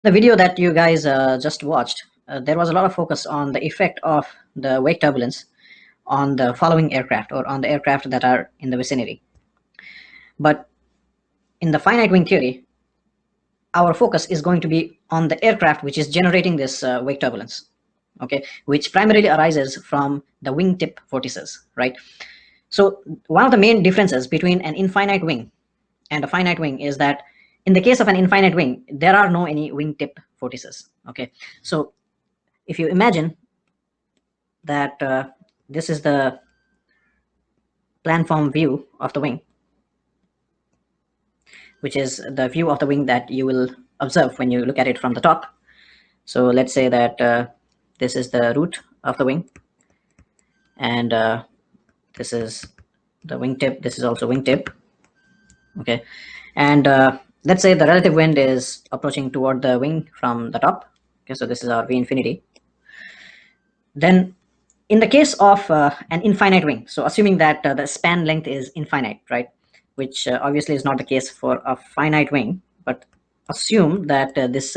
The video that you guys just watched, there was a lot of focus on the effect of the wake turbulence on the following aircraft or on the aircraft that are in the vicinity. But in the finite wing theory, our focus is going to be on the aircraft which is generating this wake turbulence, okay, which primarily arises from the wingtip vortices, right? So one of the main differences between an infinite wing and a finite wing is that in the case of an infinite wing, there are no any wingtip vortices, okay? So if you imagine that this is the planform view of the wing, which is the view of the wing that you will observe when you look at it from the top. So let's say that this is the root of the wing, and this is the wingtip. This is also wingtip, okay? And let's say the relative wind is approaching toward the wing from the top, okay? So this is our v infinity. Then in the case of an infinite wing, so assuming that the span length is infinite, right, which obviously is not the case for a finite wing, but assume that this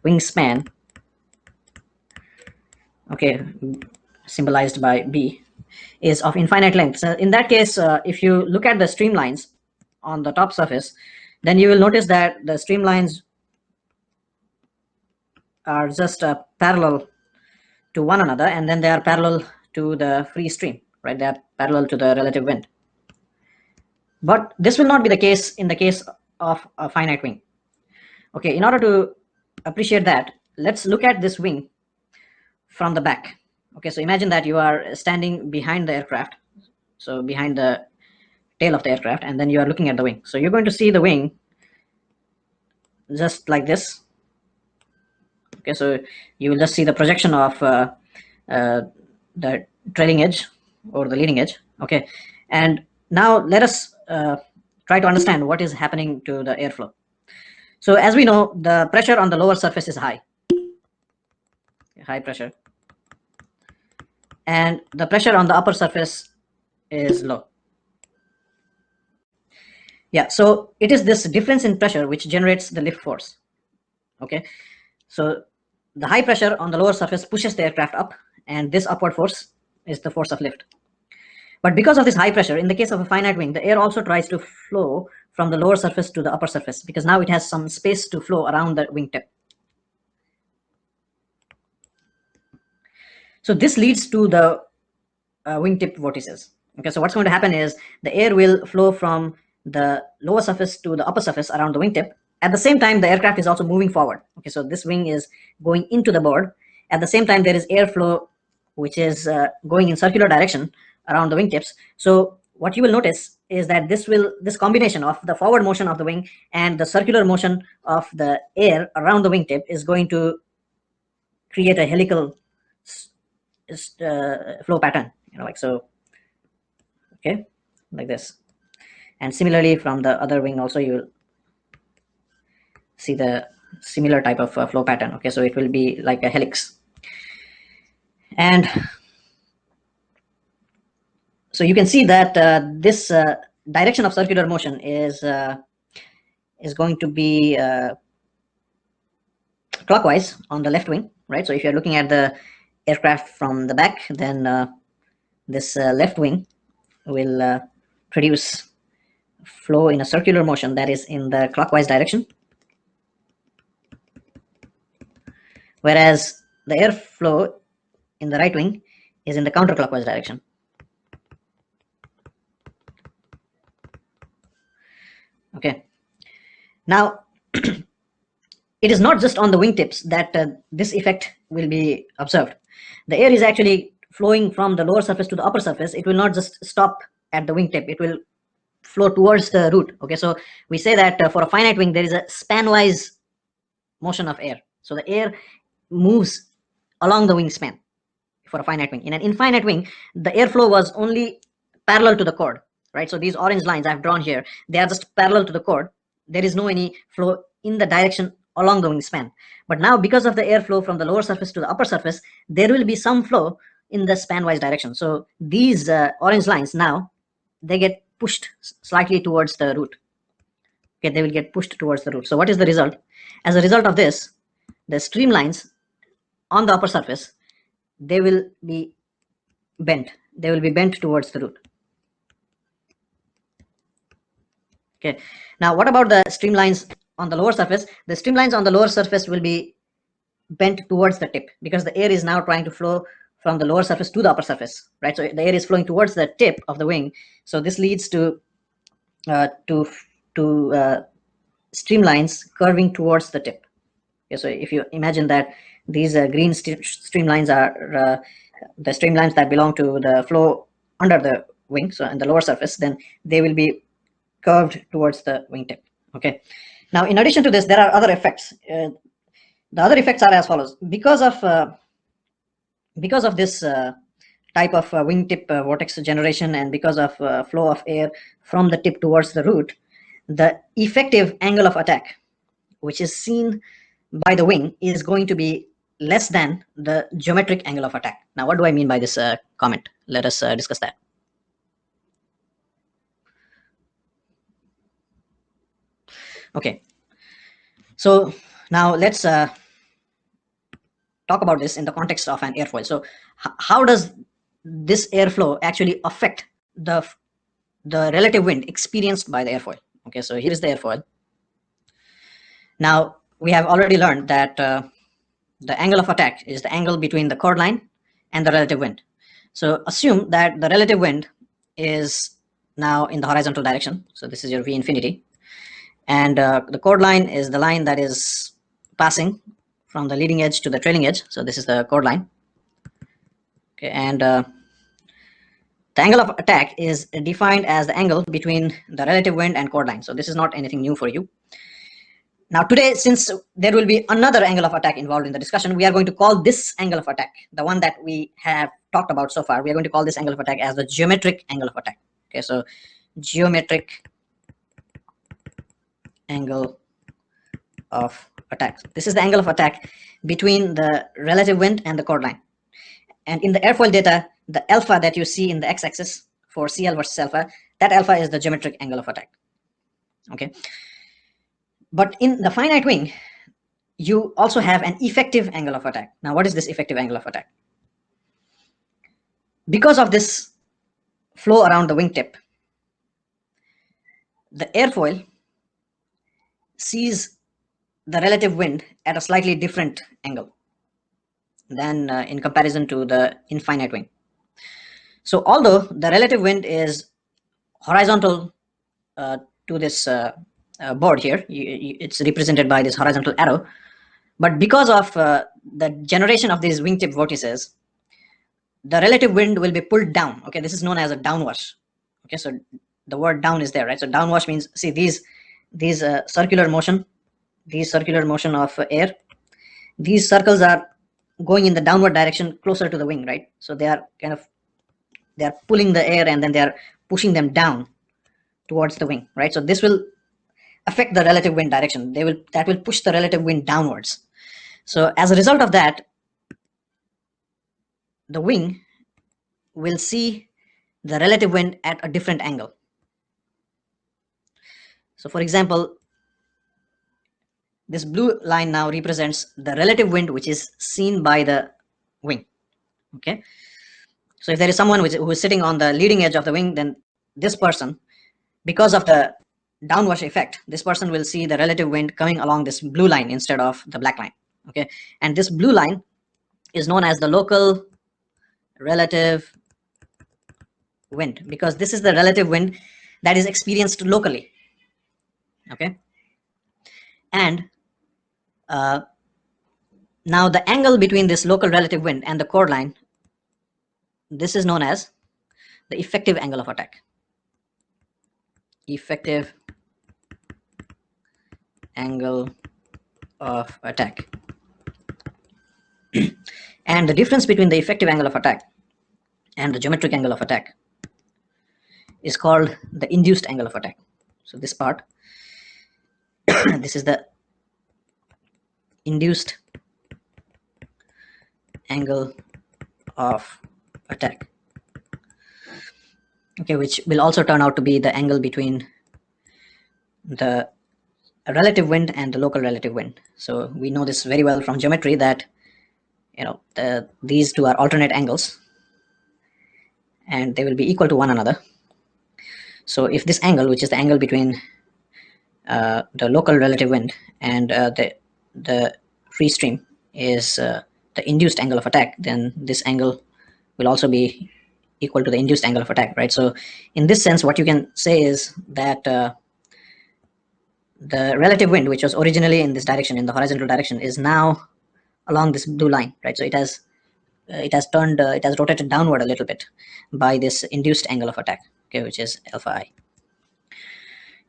wingspan, okay, symbolized by b, is of infinite length. So in that case, if you look at the streamlines on the top surface, then you will notice that the streamlines are just parallel to one another, and then they are parallel to the free stream, right? They are parallel to the relative wind. But this will not be the case in the case of a finite wing. Okay, in order to appreciate that, let's look at this wing from the back. Okay, so imagine that you are standing behind the aircraft, so behind the tail of the aircraft, and then you are looking at the wing. So you're going to see the wing just like this. Okay, so you will just see the projection of the trailing edge or the leading edge. Okay, and now let us try to understand what is happening to the airflow. So as we know, the pressure on the lower surface is high pressure, and the pressure on the upper surface is low. Yeah, so it is this difference in pressure which generates the lift force. Okay, so the high pressure on the lower surface pushes the aircraft up, and this upward force is the force of lift. But because of this high pressure, in the case of a finite wing, the air also tries to flow from the lower surface to the upper surface, because now it has some space to flow around the wingtip. So this leads to the wingtip vortices. Okay, so what's going to happen is the air will flow from the lower surface to the upper surface around the wingtip. At the same time, the aircraft is also moving forward. Okay, so this wing is going into the board. At the same time, there is airflow which is going in circular direction around the wingtips. So what you will notice is that this combination of the forward motion of the wing and the circular motion of the air around the wingtip is going to create a helical flow pattern, like so. Okay, like this. And similarly from the other wing also, you will see the similar type of flow pattern. Okay, so it will be like a helix. And so you can see that this direction of circular motion is going to be clockwise on the left wing, right? So if you're looking at the aircraft from the back, then this left wing will produce flow in a circular motion that is in the clockwise direction, whereas the airflow in the right wing is in the counterclockwise direction. Okay, now it is not just on the wingtips that this effect will be observed. The air is actually flowing from the lower surface to the upper surface. It will not just stop at the wingtip, it will flow towards the root. Okay, so we say that for a finite wing there is a spanwise motion of air, so the air moves along the wingspan for a finite wing. In an infinite wing, the airflow was only parallel to the chord, right? So these orange lines I've drawn here, they are just parallel to the chord. There is no any flow in the direction along the wingspan. But now, because of the airflow from the lower surface to the upper surface, there will be some flow in the spanwise direction. So these orange lines now, they get pushed slightly towards the root. Okay, they will get pushed towards the root. So what is the result? As a result of this, the streamlines on the upper surface, they will be bent. They will be bent towards the root. Okay. Now, what about the streamlines on the lower surface? The streamlines on the lower surface will be bent towards the tip because the air is now trying to flow from the lower surface to the upper surface, right? So the air is flowing towards the tip of the wing. So this leads to uh, to to streamlines curving towards the tip. Okay, so if you imagine that these green streamlines are the streamlines that belong to the flow under the wing, so in the lower surface, then they will be curved towards the wingtip. Okay. Now, in addition to this, there are other effects. The other effects are as follows: because of this type of wingtip vortex generation, and because of flow of air from the tip towards the root, the effective angle of attack, which is seen by the wing, is going to be less than the geometric angle of attack. Now, what do I mean by this comment? Let us discuss that. Okay. So now let's talk about this in the context of an airfoil. So how does this airflow actually affect the relative wind experienced by the airfoil? Okay, so here is the airfoil. Now, we have already learned that the angle of attack is the angle between the chord line and the relative wind. So assume that the relative wind is now in the horizontal direction. So this is your V infinity. And the chord line is the line that is passing from the leading edge to the trailing edge. So this is the chord line. Okay, and the angle of attack is defined as the angle between the relative wind and chord line. So this is not anything new for you. Now today, since there will be another angle of attack involved in the discussion, we are going to call this angle of attack, the one that we have talked about so far, we are going to call this angle of attack as the geometric angle of attack. Okay, so geometric angle of attack. This is the angle of attack between the relative wind and the chord line. And in the airfoil data, the alpha that you see in the x-axis for CL versus alpha, that alpha is the geometric angle of attack. Okay. But in the finite wing, you also have an effective angle of attack. Now, what is this effective angle of attack? Because of this flow around the wingtip, the airfoil sees the relative wind at a slightly different angle than in comparison to the infinite wing. So although the relative wind is horizontal to this board here, it's represented by this horizontal arrow, but because of the generation of these wingtip vortices, the relative wind will be pulled down. Okay, this is known as a downwash. Okay, so the word down is there, right? So downwash means, see, these circular motion of air, these circles are going in the downward direction closer to the wing, right? So they are pulling the air and then they are pushing them down towards the wing, right? So this will affect the relative wind direction. That will push the relative wind downwards. So as a result of that, the wing will see the relative wind at a different angle. So for example, this blue line now represents the relative wind which is seen by the wing. Okay, so if there is someone who is sitting on the leading edge of the wing, then this person, because of the downwash effect, this person will see the relative wind coming along this blue line instead of the black line. Okay, and this blue line is known as the local relative wind, because this is the relative wind that is experienced locally. Okay, and now the angle between this local relative wind and the chord line, this is known as the effective angle of attack. Effective angle of attack. And the difference between the effective angle of attack and the geometric angle of attack is called the induced angle of attack. So this part, this is the induced angle of attack. Okay, which will also turn out to be the angle between the relative wind and the local relative wind. So we know this very well from geometry that these two are alternate angles and they will be equal to one another. So if this angle, which is the angle between the local relative wind and the free stream, is the induced angle of attack, then this angle will also be equal to the induced angle of attack, right? So in this sense, what you can say is that the relative wind, which was originally in this direction, in the horizontal direction, is now along this blue line, right? So it has rotated downward a little bit by this induced angle of attack, okay, which is alpha I.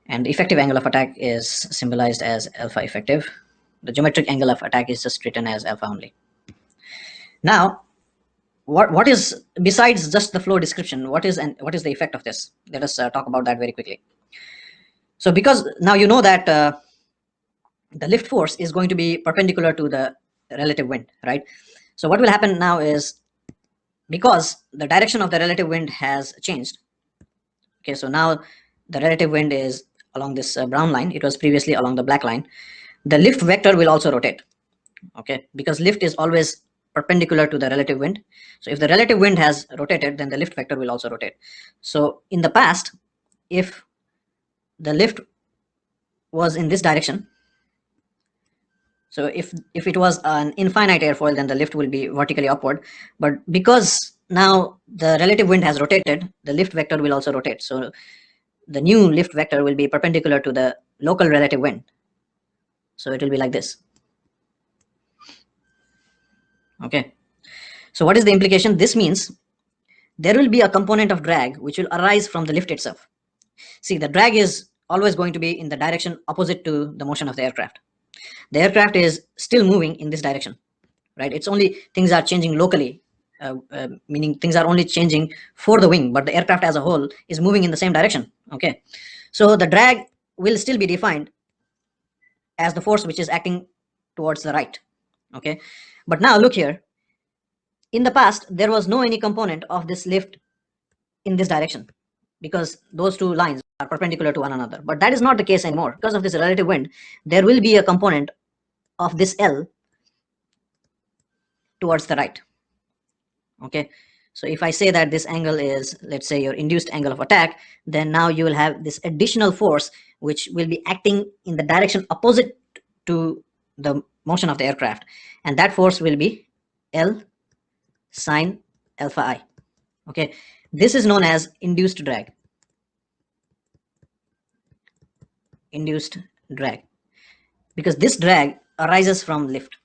And the effective angle of attack is symbolized as alpha effective. The geometric angle of attack is just written as alpha only. Now, what is, besides just the flow description, what is the effect of this? Let us talk about that very quickly. So because now you know that the lift force is going to be perpendicular to the relative wind, right? So what will happen now is, because the direction of the relative wind has changed, okay, so now the relative wind is along this brown line. It was previously along the black line. The lift vector will also rotate, okay, because lift is always perpendicular to the relative wind. So if the relative wind has rotated, then the lift vector will also rotate. So in the past, if the lift was in this direction, so if it was an infinite airfoil, then the lift will be vertically upward. But because now the relative wind has rotated, the lift vector will also rotate. So the new lift vector will be perpendicular to the local relative wind. So it will be like this. Okay. So what is the implication? This means there will be a component of drag which will arise from the lift itself. See, the drag is always going to be in the direction opposite to the motion of the aircraft. The aircraft is still moving in this direction, right? It's only things are changing locally, meaning things are only changing for the wing, but the aircraft as a whole is moving in the same direction. Okay, so the drag will still be defined as the force which is acting towards the right. Okay, but now look here. In the past, there was no any component of this lift in this direction because those two lines are perpendicular to one another. But that is not the case anymore. Because of this relative wind, there will be a component of this L towards the right. Okay, so if I say that this angle is, let's say, your induced angle of attack, then now you will have this additional force which will be acting in the direction opposite to the motion of the aircraft, and that force will be L sine alpha I. Okay, this is known as induced drag. Induced drag, because this drag arises from lift.